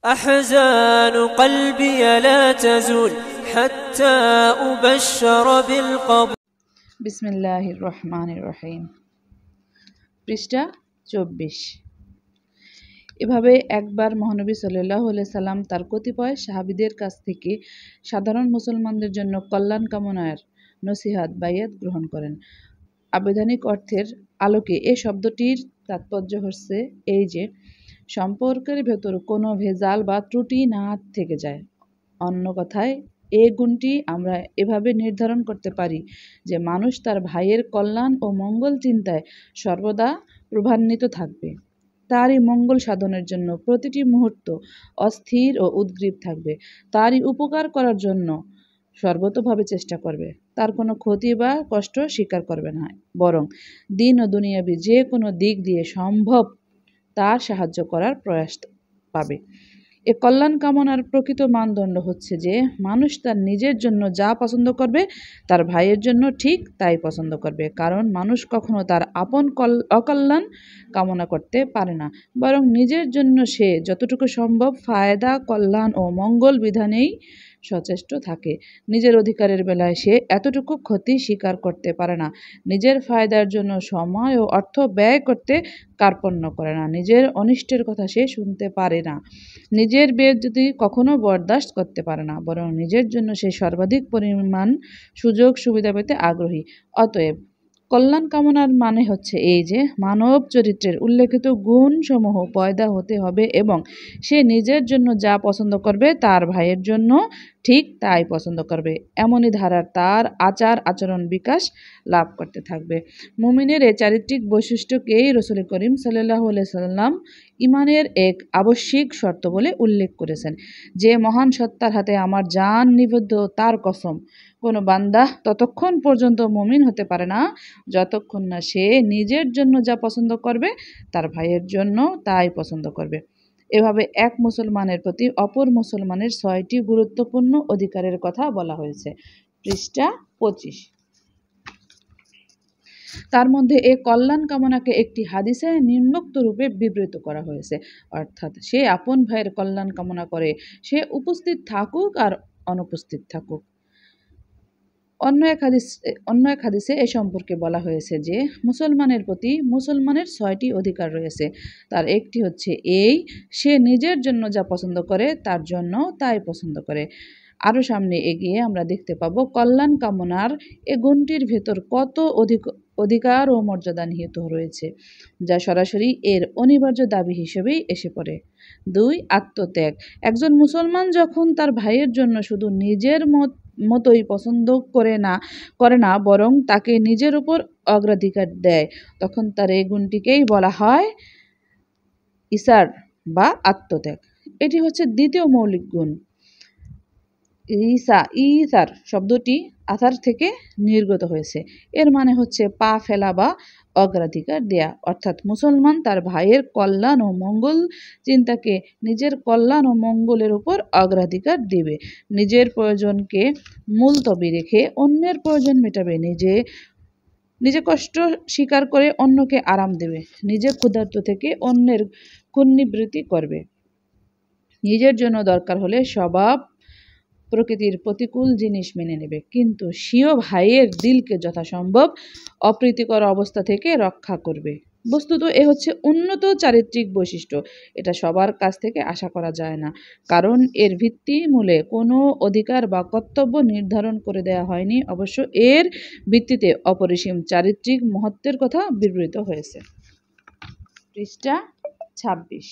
أحزان قلبي لا تزول حتى أبشر بالقبول বিসমিল্লাহির রহমানির রহিম। পৃষ্ঠা 24। এভাবে একবার মহানবী সাল্লাল্লাহু আলাইহি সাল্লাম তার কতিপয় সাহাবীদের কাছ থেকে সাধারণ মুসলমানদের জন্য কল্যাণ কামনার নসিহাত বায়াত গ্রহণ করেন। আবিধানিক অর্থের আলোকে এ শব্দটির তাৎপর্য হচ্ছে এই যে সম্পর্কের ভেতর কোনো ভেজাল বা ত্রুটি না থেকে যায়। অন্য কথায় এ গুণটি আমরা এভাবে নির্ধারণ করতে পারি যে মানুষ তার ভাইয়ের কল্যাণ ও মঙ্গল চিন্তায় সর্বদা প্রভান্বিত থাকবে। তারই মঙ্গল সাধনের জন্য প্রতিটি মুহূর্ত অস্থির ও উদ্গ্রীব থাকবে। তারই উপকার করার জন্য সর্বতোভাবে চেষ্টা করবে। তার কোনো ক্ষতি বা কষ্ট স্বীকার করবে না, বরং দিন ও দুনিয়াবি যে কোনো দিক দিয়ে সম্ভব তার সাহায্য করার প্রয়াস পাবে। এ কল্যাণ কামনার প্রকৃত মানদণ্ড হচ্ছে যে মানুষ তার নিজের জন্য যা পছন্দ করবে তার ভাইয়ের জন্য ঠিক তাই পছন্দ করবে। কারণ মানুষ কখনো তার আপন অকল্যাণ কামনা করতে পারে না, বরং নিজের জন্য সে যতটুকু সম্ভব ফায়দা, কল্যাণ ও মঙ্গল বিধানেই সচেষ্ট থাকে। নিজের অধিকারের বেলায় সে এতটুকু ক্ষতি স্বীকার করতে পারে না। নিজের ফায়দার জন্য সময় ও অর্থ ব্যয় করতে কার্পণ্য করে না। নিজের অনিষ্টের কথা সে শুনতে পারে না। নিজের বেইজ্জতি কখনো বরদাস্ত করতে পারে না, বরং নিজের জন্য সে সর্বাধিক পরিমাণ সুযোগ সুবিধা পেতে আগ্রহী। অতএব কল্যাণ কামনার মানে হচ্ছে এই যে মানব চরিত্রের উল্লেখিত গুণসমূহ পয়দা হতে হবে এবং সে নিজের জন্য যা পছন্দ করবে তার ভাইয়ের জন্য ঠিক তাই পছন্দ করবে। এমনই ধারার তার আচার আচরণ বিকাশ লাভ করতে থাকবে। মুমিনের এই চারিত্রিক বৈশিষ্ট্যকেই রাসূল করিম সাল্লাল্লাহু আলাইহি সাল্লাম ঈমানের এক আবশ্যিক শর্ত বলে উল্লেখ করেছেন। যে মহান সত্তার হাতে আমার জান নিবদ্ধ তার কসম, কোনো বান্দা ততক্ষণ পর্যন্ত মুমিন হতে পারে না যতক্ষণ না সে নিজের জন্য যা পছন্দ করবে তার ভাইয়ের জন্য তাই পছন্দ করবে। এভাবে এক মুসলমানের প্রতি অপর মুসলমানের ৬টি গুরুত্বপূর্ণ অধিকারের কথা বলা হয়েছে। পৃষ্ঠা ২৫। তার মধ্যে এ কল্যাণ কামনাকে একটি হাদিসে নিম্নোক্ত রূপে বিবৃত করা হয়েছে, অর্থাৎ সে আপন ভাইয়ের কল্যাণ কামনা করে, সে উপস্থিত থাকুক আর অনুপস্থিত থাকুক। অন্য এক হাদিসে এ সম্পর্কে বলা হয়েছে যে মুসলমানের প্রতি মুসলমানের ৬টি অধিকার রয়েছে। তার একটি হচ্ছে এই, সে নিজের জন্য যা পছন্দ করে তার জন্য তাই পছন্দ করে। আরও সামনে এগিয়ে আমরা দেখতে পাবো কল্যাণ কামনার এ গুণটির ভেতর কত অধিকার ও মর্যাদা নিহিত রয়েছে, যা সরাসরি এর অনিবার্য দাবি হিসেবেই এসে পড়ে। ২. আত্মত্যাগ। একজন মুসলমান যখন তার ভাইয়ের জন্য শুধু নিজের মতোই পছন্দ করে না বরং তাকে নিজের উপর অগ্রাধিকার দেয়, তখন তার এই গুণটিকেই বলা হয় ইসার বা আত্মত্যাগ। এটি হচ্ছে দ্বিতীয় মৌলিক গুণ। ইসার শব্দটি আসার থেকে নির্গত হয়েছে। এর মানে হচ্ছে পা ফেলা বা অগ্রাধিকার দেয়া, অর্থাৎ মুসলমান তার ভাইয়ের কল্যাণ ও মঙ্গল চিন্তাকে নিজের কল্যাণ ও মঙ্গলের উপর অগ্রাধিকার দেবে। নিজের প্রয়োজনকে মুলতবি রেখে অন্যের প্রয়োজন মেটাবে। নিজে কষ্ট স্বীকার করে অন্যকে আরাম দেবে। নিজে ক্ষুধার্ত থেকে অন্যের ক্ষুণ্ণিবৃত্তি করবে। নিজের জন্য দরকার হলে স্বভাব প্রকৃতির প্রতিকূল জিনিস মেনে নেবে, কিন্তু স্বীয় ভাইয়ের দিলকে যথাসম্ভব অপ্রীতিকর অবস্থা থেকে রক্ষা করবে। বস্তুত এ হচ্ছে উন্নত চারিত্রিক বৈশিষ্ট্য। এটা সবার কাছ থেকে আশা করা যায় না, কারণ এর ভিত্তিমূলে কোনো অধিকার বা কর্তব্য নির্ধারণ করে দেওয়া হয়নি। অবশ্য এর ভিত্তিতে অপরিসীম চারিত্রিক মহত্বের কথা বিবৃত হয়েছে। পৃষ্ঠা ২৬।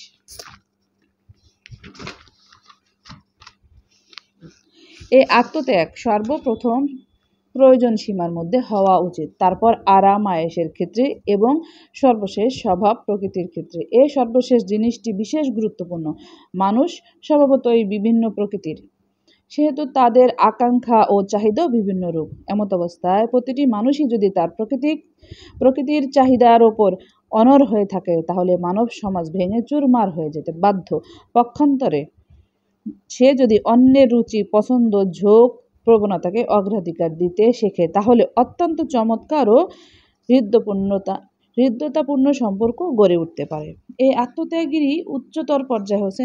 এই আত্মত্যাগ সর্বপ্রথম প্রয়োজন সীমার মধ্যে হওয়া উচিত, তারপর আরাম আয়েশের ক্ষেত্রে এবং সর্বশেষ স্বভাব প্রকৃতির ক্ষেত্রে। এই সর্বশেষ জিনিসটি বিশেষ গুরুত্বপূর্ণ। মানুষ স্বভাবতই বিভিন্ন প্রকৃতির, সেহেতু তাদের আকাঙ্ক্ষা ও চাহিদাও বিভিন্ন রূপ। এমত অবস্থায় প্রতিটি মানুষই যদি তার প্রকৃতির চাহিদার ওপর অনড় হয়ে থাকে তাহলে মানব সমাজ ভেঙে চুরমার হয়ে যেতে বাধ্য। পক্ষান্তরে সে যদি অন্যের রুচি, পছন্দ, ঝোঁক, প্রবণতাকে অগ্রাধিকার দিতে শেখে তাহলে অত্যন্ত চমৎকার ও হৃদয়পূর্ণতা হৃদ্যতাপূর্ণ সম্পর্ক গড়ে উঠতে পারে। এই আত্মত্যাগেরই উচ্চতর পর্যায় হচ্ছে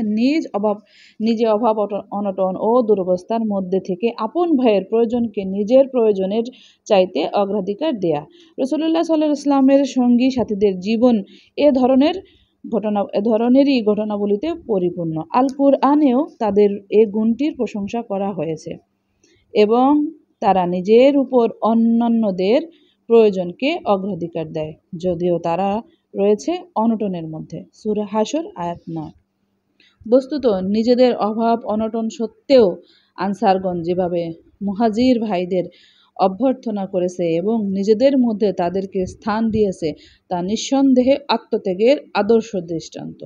নিজে অভাব অনটন ও দুরবস্থার মধ্যে থেকে আপন ভাইয়ের প্রয়োজনকে নিজের প্রয়োজনের চাইতে অগ্রাধিকার দেয়া। রাসূলুল্লাহ সাল্লাল্লাহু আলাইহি ওয়াসাল্লামের সঙ্গী সাথীদের জীবন এ ধরনেরই ঘটনাবলিতে পরিপূর্ণ। আল কুরআনেও তাদের এ গুণটির প্রশংসা করা হয়েছে এবং তারা নিজের উপর অন্যান্যদের প্রয়োজনকে অগ্রাধিকার দেয়, যদিও তারা রয়েছে অনটনের মধ্যে। সূরা হাশর আয়াত ৯। বস্তুত নিজেদের অভাব অনটন সত্ত্বেও আনসারগণ যেভাবে মুহাজির ভাইদের অভ্যর্থনা করেছে এবং নিজেদের মধ্যে তাদেরকে স্থান দিয়েছে তা নিঃসন্দেহে আত্মত্যাগের আদর্শ দৃষ্টান্ত।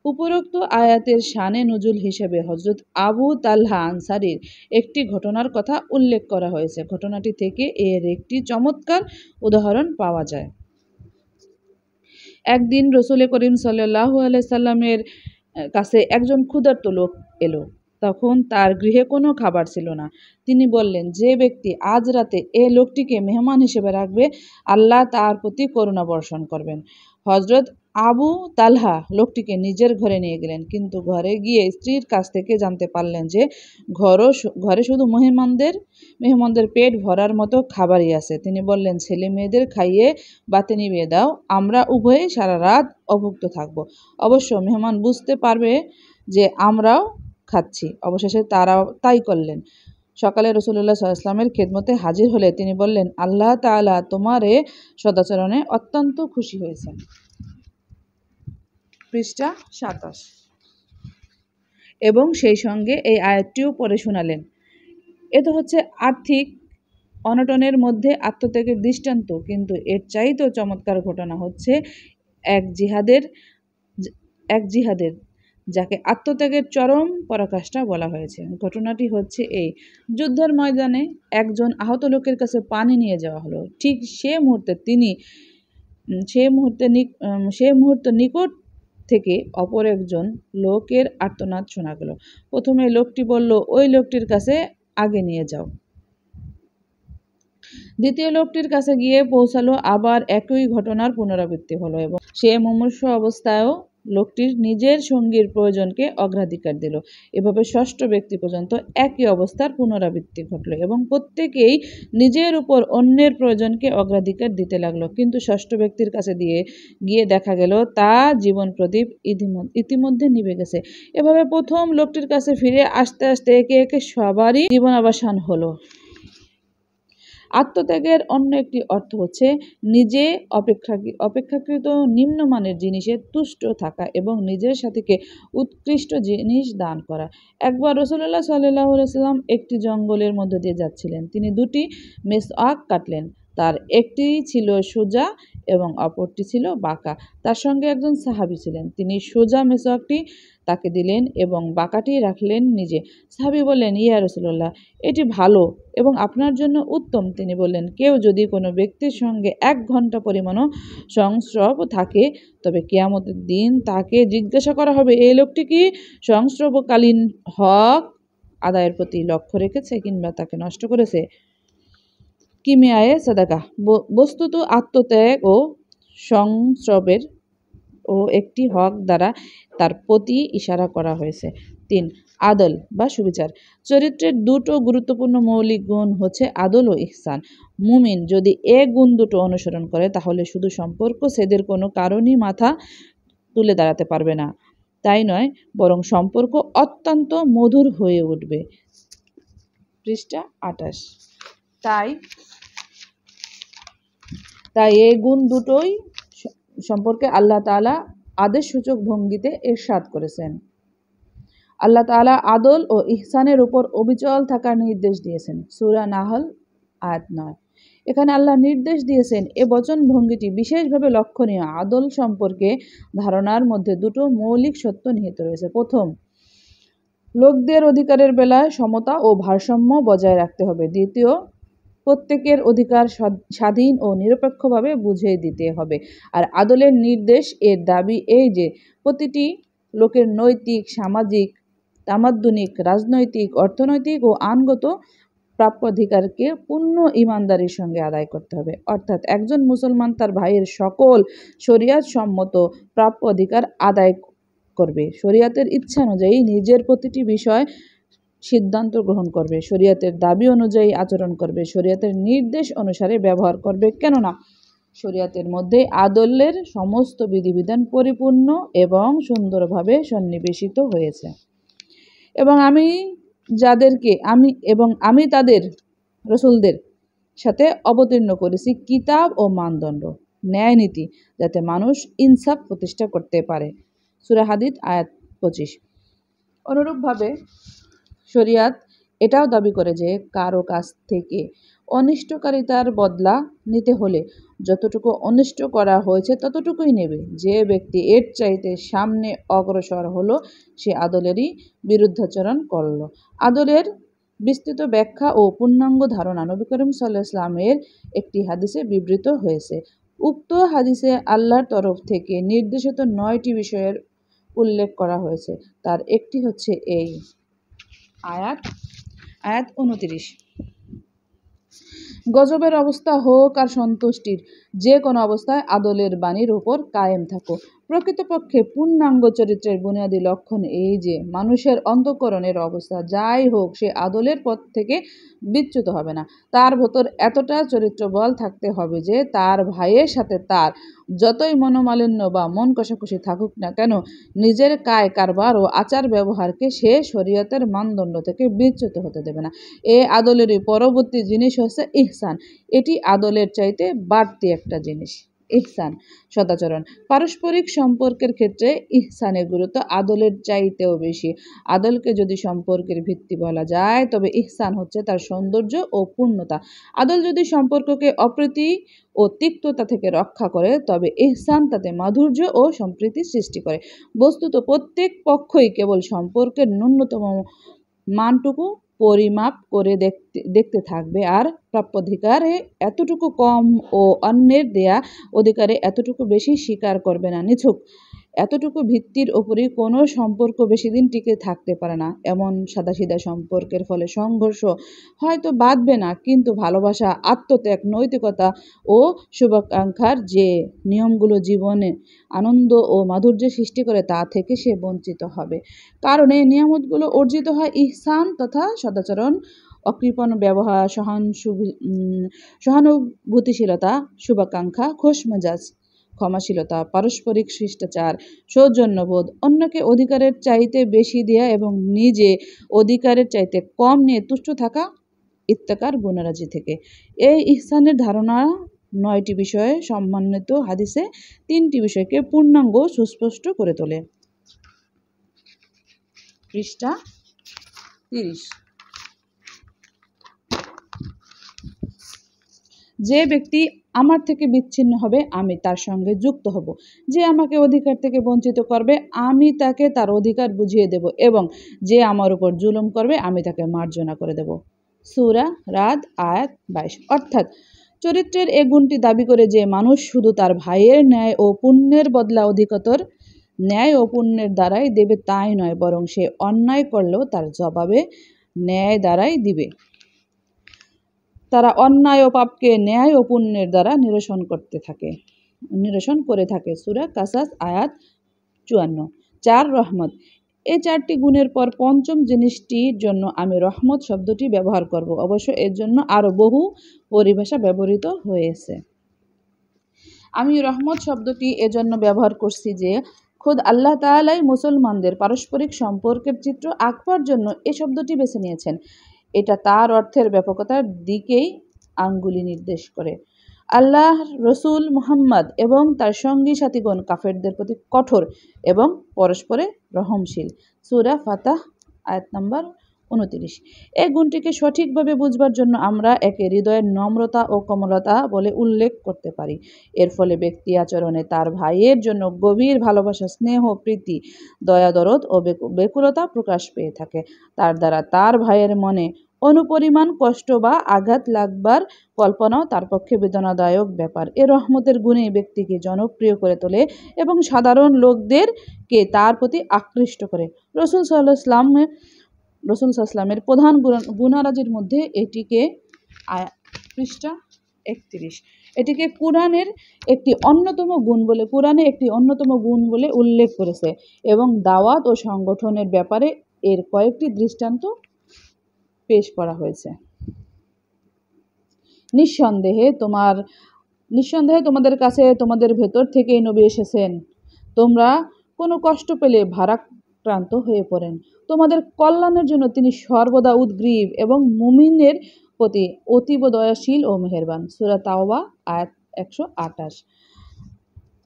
উপরোক্ত আয়াতের শানে নুজুল হিসেবে হযরত আবু তালহা আনসারীর একটি ঘটনার কথা উল্লেখ করা হয়েছে। ঘটনাটি থেকে এর একটি চমৎকার উদাহরণ পাওয়া যায়। একদিন রাসূল করিম সাল্লাল্লাহু আলাইহি সাল্লামের কাছে একজন ক্ষুধার্ত লোক এলো। তখন তার গৃহে কোনো খাবার ছিল না। তিনি বললেন, যে ব্যক্তি আজ রাতে এ লোকটিকে মেহমান হিসেবে রাখবে, আল্লাহ তার প্রতি করুণা বর্ষণ করবেন। হযরত আবু তালহা লোকটিকে নিজের ঘরে নিয়ে গেলেন, কিন্তু ঘরে গিয়ে স্ত্রীর কাছ থেকে জানতে পারলেন যে ঘরে শুধু মেহমানদের পেট ভরার মতো খাবারই আছে। তিনি বললেন, ছেলে মেয়েদের খাইয়ে বাতি নিভিয়ে দাও, আমরা উভয়ে সারা রাত অভুক্ত থাকব। অবশ্য মেহমান বুঝতে পারবে যে আমরাও খাচ্ছি। অবশেষে তারাও তাই করলেন। সকালে রাসূলুল্লাহ সাল্লাল্লাহু আলাইহি ওয়াসাল্লামের খেদমতে হাজির হলে তিনি বললেন, আল্লাহ তাআলা তোমার এ সদাচরণে অত্যন্ত খুশি হয়েছেন। পৃষ্ঠা ২৭। এবং সেই সঙ্গে এই আয়াতটিও পড়ে শোনালেন। এ তো হচ্ছে আর্থিক অনটনের মধ্যে আত্মত্যাগের দৃষ্টান্ত, কিন্তু এর চাইতেও চমৎকার ঘটনা হচ্ছে এক জিহাদের যাকে আত্মত্যাগের চরম পরাকাষ্ঠা বলা হয়েছে। ঘটনাটি হচ্ছে এই: যুদ্ধের ময়দানে একজন আহত লোকের কাছে পানি নিয়ে যাওয়া হলো। ঠিক সে মুহূর্তে নিকট থেকে অপর একজন লোকের আর্তনাদ শোনা গেল। প্রথমে লোকটি বলল, ওই লোকটির কাছে আগে নিয়ে যাও। দ্বিতীয় লোকটির কাছে গিয়ে পৌঁছালো, আবার একই ঘটনার পুনরাবৃত্তি হলো এবং সে মুমূর্ষু অবস্থায়ও লোকটির নিজের সঙ্গীর প্রয়োজনকে অগ্রাধিকার দিল। এভাবে ষষ্ঠ ব্যক্তি পর্যন্ত একই অবস্থার পুনরাবৃত্তি ঘটল এবং প্রত্যেকেই নিজের উপর অন্যের প্রয়োজনকে অগ্রাধিকার দিতে লাগলো। কিন্তু ষষ্ঠ ব্যক্তির কাছে গিয়ে দেখা গেল তা জীবন প্রদীপ ইতিমধ্যে নিভে গেছে। এভাবে প্রথম লোকটির কাছে ফিরে আসতে আসতে একে একে সবারই জীবনাবসান হলো। আত্মত্যাগের অন্য একটি অর্থ হচ্ছে নিজে অপেক্ষাকৃত নিম্নমানের জিনিসে তুষ্ট থাকা এবং নিজের সাথীকে উৎকৃষ্ট জিনিস দান করা। একবার রাসূলুল্লাহ সাল্লাল্লাহু আলাইহি ওয়াসাল্লাম একটি জঙ্গলের মধ্য দিয়ে যাচ্ছিলেন। তিনি দুটি মেসওয়াক কাটলেন। তার একটি ছিল সোজা এবং অপরটি ছিল বাঁকা। তার সঙ্গে একজন সাহাবী ছিলেন। তিনি সোজা মেসওয়াকটি তাকে দিলেন এবং বাঁকাটি রাখলেন নিজে। সাহাবী বললেন, ইয়া রাসূলুল্লাহ, এটি ভালো এবং আপনার জন্য উত্তম। তিনি বললেন, কেউ যদি কোনো ব্যক্তির সঙ্গে ১ ঘণ্টা পরিমাণও সংস্রব থাকে, তবে কিয়ামতের দিন তাকে জিজ্ঞাসা করা হবে, এই লোকটি কি সংস্রবকালীন হক আদায়ের প্রতি লক্ষ্য রেখেছে কিংবা তাকে নষ্ট করেছে? কিমিয়ায়ে সাদাকা। বস্তুত আত্মত্যাগ ও সংস্রবের একটি হক দ্বারা তার প্রতি ইশারা করা হয়েছে। ৩. আদল বা সুবিচার। চরিত্রের দুটো গুরুত্বপূর্ণ মৌলিক গুণ হচ্ছে আদল ও ইহসান। মুমিন যদি এ গুণ দুটো অনুসরণ করে, তাহলে শুধু সম্পর্ক ছেদের কোনো কারণই মাথা তুলে দাঁড়াতে পারবে না, তাই নয়, বরং সম্পর্ক অত্যন্ত মধুর হয়ে উঠবে। পৃষ্ঠা ২৮। তাই এই গুণ দুটোই সম্পর্কে আল্লাহ তাআলা আদেশসূচক ভঙ্গিতে ইরশাদ করেছেন। আল্লাহ তাআলা আদল ও ইহসানের উপর অবিচল থাকার নির্দেশ দিয়েছেন। সূরা নাহল আয়াত ৯। এখানে আল্লাহ নির্দেশ দিয়েছেন। এ বচন ভঙ্গিটি বিশেষভাবে লক্ষণীয়। আদল সম্পর্কে ধারণার মধ্যে দুটো মৌলিক সত্য নিহিত রয়েছে। প্রথম, লোকদের অধিকারের বেলায় সমতা ও ভারসাম্য বজায় রাখতে হবে। দ্বিতীয়, প্রত্যেকের অধিকার স্বাধীন ও নিরপেক্ষভাবে বুঝিয়ে দিতে হবে। আর আদলের নির্দেশ এর দাবি এই যে, প্রতিটি লোকের নৈতিক, সামাজিক, তামাদ্দুনিক, রাজনৈতিক, অর্থনৈতিক ও আইনগত প্রাপ্যাধিকারকে পূর্ণ ইমানদারির সঙ্গে আদায় করতে হবে। অর্থাৎ একজন মুসলমান তার ভাইয়ের সকল শরিয়াত সম্মত প্রাপ্য অধিকার আদায় করবে, শরিয়াতের ইচ্ছা অনুযায়ী নিজের প্রতিটি বিষয় সিদ্ধান্ত গ্রহণ করবে, শরিয়াতের দাবি অনুযায়ী আচরণ করবে, শরিয়াতের নির্দেশ অনুসারে ব্যবহার করবে, কেননা শরিয়াতের মধ্যে আদলের সমস্ত বিধিবিধান পরিপূর্ণ এবং সুন্দরভাবে সন্নিবেশিত হয়েছে। এবং আমি তাদের রসুলদের সাথে অবতীর্ণ করেছি কিতাব ও মানদণ্ড, ন্যায় নীতি, যাতে মানুষ ইনসাফ প্রতিষ্ঠা করতে পারে। সূরা হাদীদ আয়াত 25। অনুরূপভাবে শরিয়াত এটাও দাবি করে যে কারো কাছ থেকে অনিষ্টকারিতার বদলা নিতে হলে যতটুকু অনিষ্ট করা হয়েছে ততটুকুই নেবে। যে ব্যক্তি এর চাইতে সামনে অগ্রসর হলো সে আদলেরই বিরুদ্ধাচরণ করল। আদলের বিস্তৃত ব্যাখ্যা ও পূর্ণাঙ্গ ধারণা নবী করিম সাল্লাল্লাহু আলাইহি ওয়াসাল্লামের একটি হাদিসে বিবৃত হয়েছে। উক্ত হাদিসে আল্লাহর তরফ থেকে নির্দেশিত 9টি বিষয়ের উল্লেখ করা হয়েছে। তার একটি হচ্ছে এই আয়াত 29। গজবের অবস্থা হোক আর সন্তুষ্টির, যে কোনো অবস্থায় আদলের বাণীর উপর কায়েম থাকো। প্রকৃতপক্ষে পূর্ণাঙ্গ চরিত্রের বুনিয়াদী লক্ষণ এই যে মানুষের অন্তঃকরণের অবস্থা যাই হোক সে আদলের পথ থেকে বিচ্যুত হবে না। তার ভেতর এতটা চরিত্র বল থাকতে হবে যে তার ভাইয়ের সাথে তার যতই মনোমালিন্য বা মন কষাকষি থাকুক না কেন, নিজের কায় কারবার ও আচার ব্যবহারকে সে শরীয়তের মানদণ্ড থেকে বিচ্যুত হতে দেবে না। এ আদলেরই পরবর্তী জিনিস হচ্ছে ইহসান। এটি আদলের চাইতে বাড়তি একটা জিনিস। ইহসান সদাচরণ। পারস্পরিক সম্পর্কের ক্ষেত্রে ইহসানের গুরুত্ব আদলের চাইতেও বেশি। আদলকে যদি সম্পর্কের ভিত্তি বলা যায় তবে ইহসান হচ্ছে তার সৌন্দর্য ও পূর্ণতা। আদল যদি সম্পর্ককে অপ্রীতি ও তিক্ততা থেকে রক্ষা করে তবে ইহসান তাতে মাধুর্য ও সম্প্রীতি সৃষ্টি করে। বস্তুত প্রত্যেক পক্ষই কেবল সম্পর্কের ন্যূনতম মানটুকু পরিমাপ করে দেখতে থাকবে আর প্রাপ্যাধিকারে এতটুকু কম ও অন্যের দেয়া অধিকারে এতটুকু বেশি স্বীকার করবে না। নিছক এতটুকু ভিত্তির ওপরই কোনো সম্পর্ক বেশি দিন টিকে থাকতে পারে না। এমন সাদাসিধা সম্পর্কের ফলে সংঘর্ষ হয়তো বাঁধবে না, কিন্তু ভালোবাসা, আত্মত্যাগ, নৈতিকতা ও শুভাকাঙ্ক্ষার যে নিয়মগুলো জীবনে আনন্দ ও মাধুর্য সৃষ্টি করে তা থেকে সে বঞ্চিত হবে। কারণ এই নিয়ামতগুলো অর্জিত হয় ইহসান তথা সদাচরণ, অকৃপণ ব্যবহার, সহানুভূতিশীলতা, শুভাকাঙ্ক্ষা, খোশমেজাজ, ক্ষমাশীলতা, পারস্পরিক শিষ্টাচার, সৌজন্যবোধ, অন্যকে অধিকারের চাইতে বেশি দেয়া এবং নিজে অধিকারের চাইতে কম নিয়ে তুষ্ট থাকা ইত্যাকার গুণরাজি থেকে। এই ইহসানের ধারণা 9টি বিষয়ে সম্মানিত হাদিসে 3টি বিষয়কে পূর্ণাঙ্গ সুস্পষ্ট করে তোলে। পৃষ্ঠা 30। যে ব্যক্তি আমার থেকে বিচ্ছিন্ন হবে আমি তার সঙ্গে যুক্ত হব, যে আমাকে অধিকার থেকে বঞ্চিত করবে আমি তাকে তার অধিকার বুঝিয়ে দেব, এবং যে আমার উপর জুলুম করবে আমি তাকে মার্জনা করে দেব। সূরা রাদ আয়াত 22। অর্থাৎ চরিত্রের এ গুণটি দাবি করে যে মানুষ শুধু তার ভাইয়ের ন্যায় ও পুণ্যের বদলা অধিকতর ন্যায় ও পুণ্যের দ্বারাই দেবে তাই নয়, বরং সে অন্যায় করলেও তার জবাবে ন্যায় দ্বারাই দিবে। তারা অন্যায় ও পাপকে ন্যায় ও পুণ্যের দ্বারা নিরসন করে থাকে। সূরা কাসাস আয়াত 54। 4 রহমত। এই 4টি গুণের পর পঞ্চম জিনিসটির জন্য আমি রহমত শব্দটি ব্যবহার করব। অবশ্য এর জন্য আরো বহু পরিভাষা ব্যবহৃত হয়েছে। আমি রহমত শব্দটি এজন্য ব্যবহার করছি যে খোদ আল্লাহ তাআলাই মুসলমানদের পারস্পরিক সম্পর্কের চিত্র আঁকবার জন্য এ শব্দটি বেছে নিয়েছেন। এটা তার অর্থের ব্যাপকতার দিকেই আঙ্গুলি নির্দেশ করে। আল্লাহ রসুল মুহাম্মদ এবং তার সঙ্গী সাথীগণ কাফেরদের প্রতি কঠোর এবং পরস্পরে রহমশীল। সূরা ফাতাহ আয়াত নম্বর 29। এই গুণটিকে সঠিকভাবে বুঝবার জন্য আমরা একে হৃদয়ের নম্রতা ও কোমলতা বলে উল্লেখ করতে পারি। এর ফলে ব্যক্তি আচরণে তার ভাইয়ের জন্য গভীর ভালোবাসা, স্নেহ, প্রীতি, দয়া, দরদ ও ব্যাকুলতা প্রকাশ পেয়ে থাকে। তার দ্বারা তার ভাইয়ের মনে অনুপরিমাণ কষ্ট বা আঘাত লাগবার কল্পনাও তার পক্ষে বেদনাদায়ক ব্যাপার। এ রহমতের গুণে ব্যক্তিকে জনপ্রিয় করে তোলে এবং সাধারণ লোকদেরকে তার প্রতি আকৃষ্ট করে। রাসূল সাল্লাল্লাহু আলাইহি ওয়াসাল্লাম রাসূল সাল্লাল্লাহু আলাইহি ওয়াসাল্লামের প্রধান গুণারাজির মধ্যে এটিকে পৃষ্ঠা 31 এটিকে কোরআনে একটি অন্যতম গুণ বলে উল্লেখ করেছে এবং দাওয়াত ও সংগঠনের ব্যাপারে এর কয়েকটি দৃষ্টান্ত পেশ করা হয়েছে। নিঃসন্দেহে তোমাদের কাছে তোমাদের ভেতর থেকেই নবী এসেছেন। তোমরা কোনো কষ্ট পেলে ভারাক্রান্ত হয়ে পড়েন। তোমাদের কল্যাণের জন্য তিনি সর্বদা উদ্গ্রীব এবং মুমিনের প্রতি অতীব দয়াশীল ও মেহেরবান। সূরা তাওবা আয়াত 128।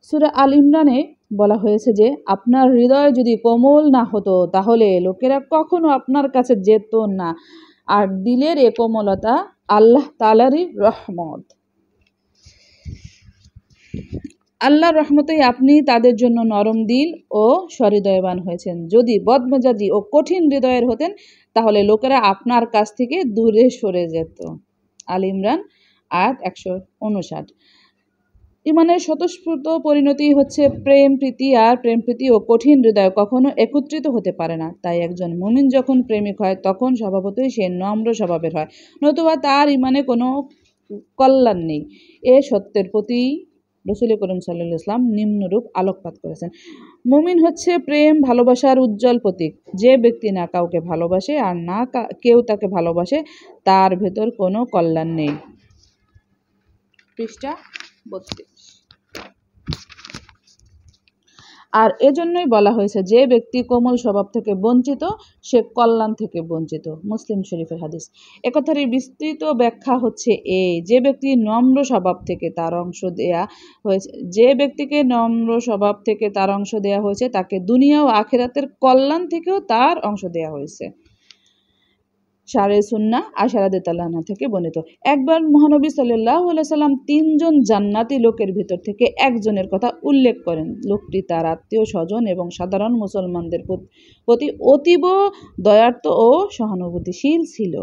সূরা আল ইমরানে বলা হয়েছে যে আপনার হৃদয় যদি কোমল না হতো তাহলে লোকেরা কখনো আপনার কাছে যেত না, আর দিলের এ কোমলতা আল্লাহ তাআলারই রহমত। আল্লাহর রহমতেই আপনি তাদের জন্য নরম দিল ও সহৃদয়বান হয়েছেন। যদি বদমেজাজি ও কঠিন হৃদয়ের হতেন তাহলে লোকেরা আপনার কাছ থেকে দূরে সরে যেত। আল ইমরান আয়াত 159। ইমানের স্বতঃস্ফূর্ত পরিণতি হচ্ছে প্রেম প্রীতি, আর প্রেম প্রীতি ও কঠিন হৃদয় কখনো একত্রিত হতে পারে না। তাই একজন মুমিন যখন প্রেমিক হয় তখন স্বভাবতই সে নম্র স্বভাবের হয়, নতুবা তার ইমানে কোনো কল্যাণ নেই। এ সত্যের প্রতি রাসূল করিম সাল্লাল্লাহু আলাইহি ওয়াসাল্লাম নিম্নরূপ আলোকপাত করেছেন। মুমিন হচ্ছে প্রেম ভালোবাসার উজ্জ্বল প্রতীক। যে ব্যক্তি না কাউকে ভালোবাসে আর না কেউ তাকে ভালোবাসে তার ভেতর কোনো কল্যাণ নেই। পৃষ্ঠা 32। আর এজন্যই বলা হয়েছে যে ব্যক্তি কোমল স্বভাব থেকে বঞ্চিত সে কল্যাণ থেকে বঞ্চিত। মুসলিম শরীফের হাদিস। একথার বিস্তৃত ব্যাখ্যা হচ্ছে এই, যে ব্যক্তিকে নম্র স্বভাব থেকে তার অংশ দেয়া হয়েছে তাকে দুনিয়া ও আখিরাতের কল্যাণ থেকেও তার অংশ দেয়া হয়েছে। শারে সুন্নাহ আয়েশা রাদিয়াল্লাহু আনহা থেকে বর্ণিত। একবার মহানবী সাল্লাল্লাহু আলাইহি ওয়াসাল্লাম 3 জন জান্নাতি লোকের ভিতর থেকে একজনের কথা উল্লেখ করেন। লোকটি তার আত্মীয় স্বজন এবং সাধারণ মুসলমানদের প্রতি অতীব দয়ার্থ ও সহানুভূতিশীল ছিল।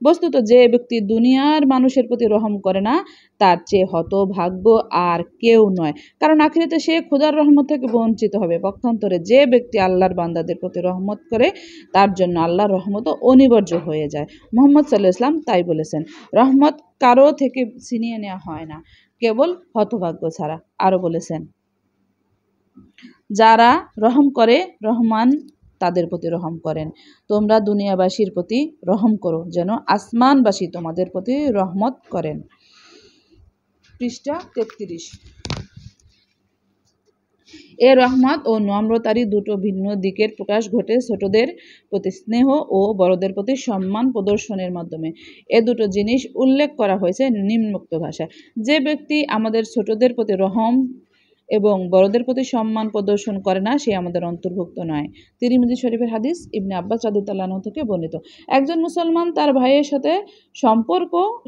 বস্তুত যে ব্যক্তি দুনিয়ার মানুষের প্রতি রহম করে না তার চেয়ে হতভাগ্য আর কেউ নয়, কারণ আখিরাতে সে খোদার রহমত থেকে বঞ্চিত হবে। পক্ষান্তরে যে ব্যক্তি আল্লাহর বান্দাদের প্রতি রহমত করে তার জন্য আল্লাহর রহমতও অনিবার্য হয়ে যায়। মুহাম্মদ সাল্লাল্লাহু আলাইহি ওয়াসাল্লাম তাই বলেছেন। রহমত কারো থেকে ছিনিয়ে নেওয়া হয় না, কেবল হতভাগ্য ছাড়া। আরও বলেছেন, যারা রহম করে রহমান তাদের প্রতি রহম করেন। তোমরা দুনিয়াবাসীর প্রতি রহম করো যেন আসমানবাসী তোমাদের প্রতি রহমত করেন। পৃষ্ঠা 33। এ রহমত ও নম্রতারই দুটো ভিন্ন দিকের প্রকাশ ঘটে ছোটদের প্রতি স্নেহ ও বড়দের প্রতি সম্মান প্রদর্শনের মাধ্যমে। এ দুটো জিনিস উল্লেখ করা হয়েছে নিম্নোক্ত ভাষায়। যে ব্যক্তি আমাদের ছোটদের প্রতি রহম এবং বড়দের প্রতি সম্মান প্রদর্শন করে না সে আমাদের অন্তর্ভুক্ত নয়। তিরমিজি শরীফের হাদিস। ইবনে আব্বাস রাদিয়াল্লাহু আনহু থেকে বর্ণিত। একজন মুসলমান তার ভাইয়ের সাথে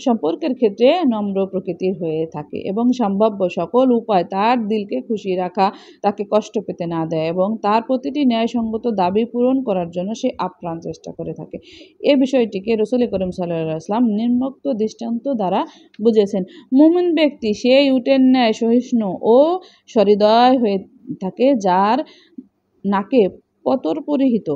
সম্পর্কের ক্ষেত্রে নম্র প্রকৃতির হয়ে থাকে এবং সম্ভাব্য সকল উপায় তার দিলকে খুশি রাখা, তাকে কষ্ট পেতে না দেয় এবং তার প্রতিটি ন্যায়সঙ্গত দাবি পূরণ করার জন্য সে আপ্রাণ চেষ্টা করে থাকে। এ বিষয়টিকে রাসূল করিম সাল্লাল্লাহু আলাইহি ওয়াসাল্লাম নিম্নোক্ত দৃষ্টান্ত দ্বারা বুঝিয়েছেন। মুমিন ব্যক্তি সেই উটের ন্যায় সহিষ্ণু ও সহৃদয় হয়ে থাকে যার নাকে পতর পরিহিত,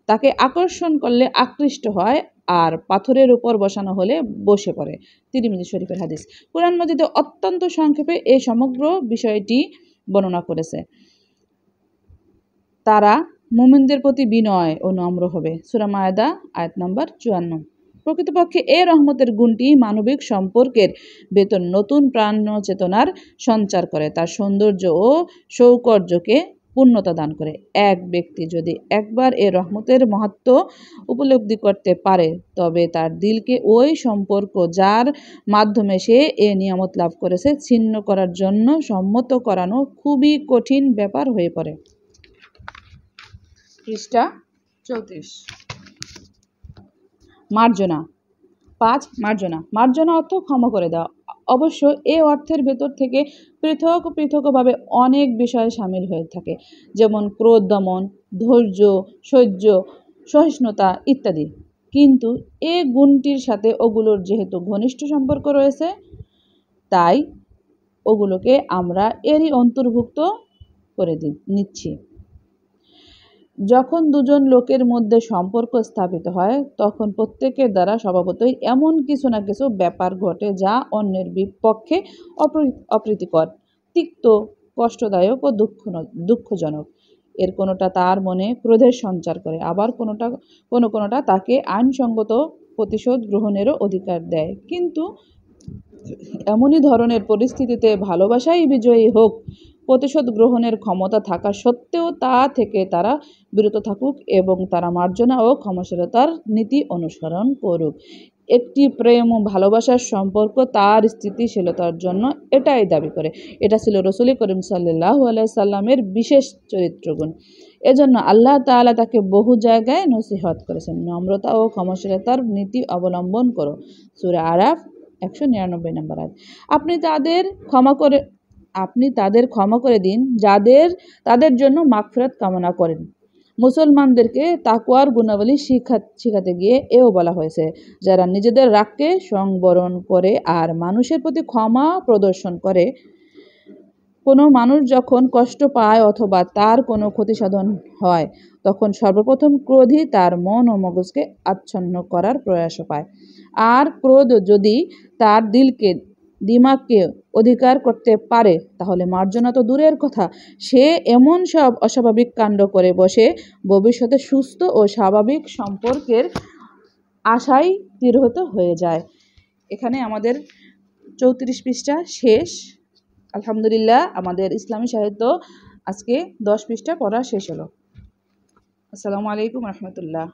তাকে আকর্ষণ করলে আকৃষ্ট হয় আর পাথরের উপর বসানো হলে বসে পড়ে। তিরমিজি শরীফের হাদিস। কুরআন মাজিদে অত্যন্ত সংক্ষেপে এই সমগ্র বিষয়টি বর্ণনা করেছে। তারা মুমিনদের প্রতি বিনয় ও নম্র হবে। সূরা মায়েদা আয়াত নম্বর 54। প্রকৃতপক্ষে এ রহমতের গুণটি মানবিক সম্পর্কের ভেতর নতুন প্রাণ চেতনার সঞ্চার করে, তার সৌন্দর্য ও সৌকর্যকে পূর্ণতা দান করে। এক ব্যক্তি যদি একবার এ রহমতের মাহাত্ম্য উপলব্ধি করতে পারে তবে তার দিলকে ওই সম্পর্ক যার মাধ্যমে সে এ নিয়ামত লাভ করেছে ছিন্ন করার জন্য সম্মত করানো খুবই কঠিন ব্যাপার হয়ে পড়ে। পৃষ্ঠা 34। মার্জনা। 5. মার্জনা অর্থ ক্ষমা করে দেওয়া। অবশ্য এ অর্থের ভেতর থেকে পৃথকভাবে অনেক বিষয় সামিল হয়ে থাকে, যেমন ক্রোধ দমন, ধৈর্য, সহ্য, সহিষ্ণুতা ইত্যাদি। কিন্তু এ গুণটির সাথে ওগুলোর যেহেতু ঘনিষ্ঠ সম্পর্ক রয়েছে তাই ওগুলোকে আমরা এরই অন্তর্ভুক্ত করে নিচ্ছি। যখন দুজন লোকের মধ্যে সম্পর্ক স্থাপিত হয় তখন প্রত্যেকের দ্বারা স্বভাবতই এমন কিছু না কিছু ব্যাপার ঘটে যা অন্যের বিপক্ষে অপ্রীতিকর, তিক্ত, কষ্টদায়ক ও দুঃখজনক। এর কোনোটা তার মনে ক্রোধের সঞ্চার করে, আবার কোনোটা তাকে আইনসঙ্গত প্রতিশোধ গ্রহণেরও অধিকার দেয়। কিন্তু এমনই ধরনের পরিস্থিতিতে ভালোবাসাই বিজয়ী হোক, প্রতিশোধ গ্রহণের ক্ষমতা থাকা সত্ত্বেও তা থেকে তারা বিরত থাকুক এবং তারা মার্জনা ও ক্ষমাশীলতার নীতি অনুসরণ করুক। একটি প্রেম ও ভালোবাসার সম্পর্ক তার স্থিতিশীলতার জন্য এটাই দাবি করে। এটা ছিল রাসূল করিম সাল্লাল্লাহু আলাইহি সাল্লামের বিশেষ চরিত্রগুণ। এজন্য আল্লাহ তাআলা তাকে বহু জায়গায় নসিহত করেছেন, নম্রতা ও ক্ষমাশীলতার নীতি অবলম্বন করো। সূরা আরাফ 199 নম্বর আয়াত। আপনি তাদের ক্ষমা করে দিন তাদের জন্য মাগফিরাত কামনা করেন। মুসলমানদেরকে তাকওয়ার গুণাবলী শিখাতে গিয়ে এও বলা হয়েছে, যারা নিজেদের রাগকে সংবরণ করে আর মানুষের প্রতি ক্ষমা প্রদর্শন করে। কোনো মানুষ যখন কষ্ট পায় অথবা তার কোনো ক্ষতিসাধন হয় তখন সর্বপ্রথম ক্রোধই তার মন ও মগজকে আচ্ছন্ন করার প্রয়াস পায়। আর ক্রোধ যদি তার দিমাগকে অধিকার করতে পারে তাহলে মার্জনা তো দূরের কথা, সে এমন সব অস্বাভাবিক কাণ্ড করে বসে ভবিষ্যতে সুস্থ ও স্বাভাবিক সম্পর্কের আশায় তিরোহিত হয়ে যায়। এখানে আমাদের 34 পৃষ্ঠা শেষ। আলহামদুলিল্লাহ, আমাদের ইসলামী সাহিত্য আজকে 10 পৃষ্ঠা পড়া শেষ হলো। আসসালামু আলাইকুম রহমতুল্লাহ।